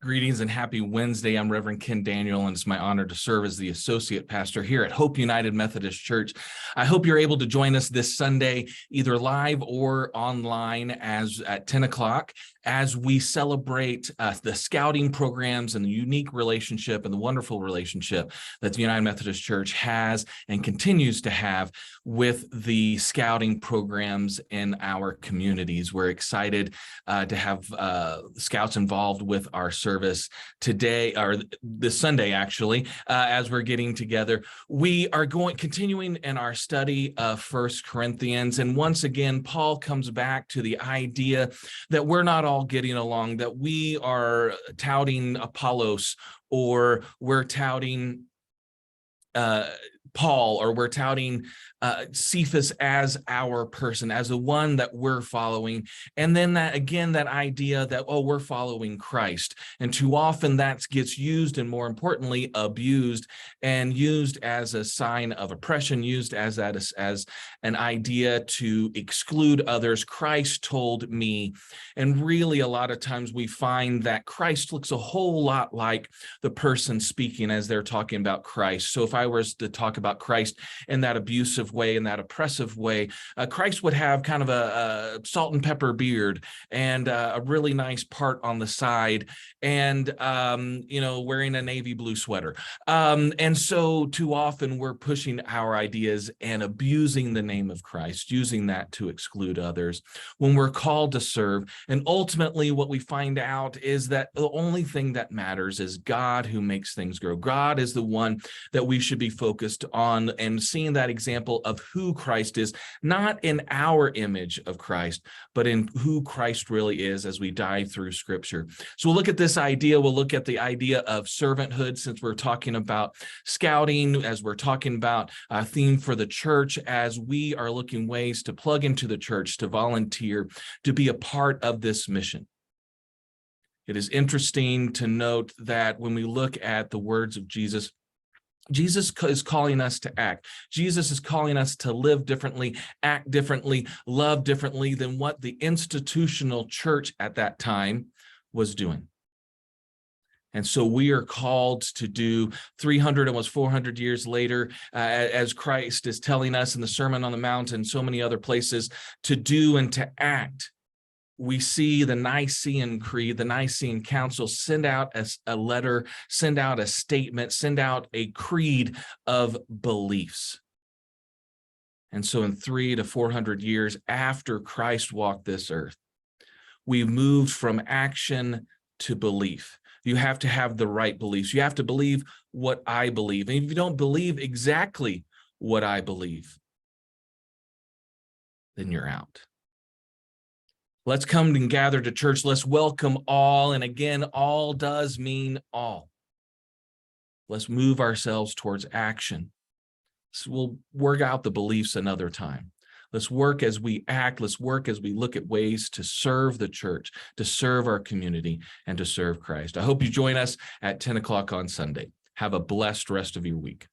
Greetings and happy Wednesday. I'm Reverend Ken Daniel, and it's my honor to serve as the associate pastor here at Hope United Methodist Church. I hope you're able to join us this Sunday, either live or online at 10 o'clock, as we celebrate the scouting programs and the unique relationship and the wonderful relationship that the United Methodist Church has and continues to have with the scouting programs in our communities. We're excited to have scouts involved with our service today, or this Sunday, actually, as we're getting together. We are continuing in our study of 1 Corinthians. And once again, Paul comes back to the idea that we're not all getting along, that we are touting Apollos, or we're touting Paul, or we're touting Cephas as our person, as the one that we're following. And then that idea that, oh, we're following Christ. And too often that gets used, and more importantly, abused, and used as a sign of oppression, used as an idea to exclude others. Christ told me. And really, a lot of times we find that Christ looks a whole lot like the person speaking as they're talking about Christ. So if I was to talk about Christ in that abusive way, in that oppressive way, Christ would have kind of a salt and pepper beard and a really nice part on the side, and wearing a navy blue sweater. And so too often we're pushing our ideas and abusing the name of Christ, using that to exclude others when we're called to serve. And ultimately what we find out is that the only thing that matters is God, who makes things grow. God is the one that we should be focused on, and seeing that example of who Christ is, not in our image of Christ, but in who Christ really is as we dive through Scripture. So we'll look at this idea. We'll look at the idea of servanthood, since we're talking about scouting, as we're talking about a theme for the church, as we are looking ways to plug into the church, to volunteer, to be a part of this mission. It is interesting to note that when we look at the words of Jesus, Jesus is calling us to act. Jesus is calling us to live differently, act differently, love differently than what the institutional church at that time was doing. And so we are called to do 300, almost 400 years later, as Christ is telling us in the Sermon on the Mount and so many other places, to do and to act. We see the Nicene Creed, the Nicene Council send out a letter, send out a statement, send out a creed of beliefs. And so in 300 to 400 years after Christ walked this earth, we've moved from action to belief. You have to have the right beliefs. You have to believe what I believe. And if you don't believe exactly what I believe, then you're out. Let's come and gather to church. Let's welcome all. And again, all does mean all. Let's move ourselves towards action. So we'll work out the beliefs another time. Let's work as we act. Let's work as we look at ways to serve the church, to serve our community, and to serve Christ. I hope you join us at 10 o'clock on Sunday. Have a blessed rest of your week.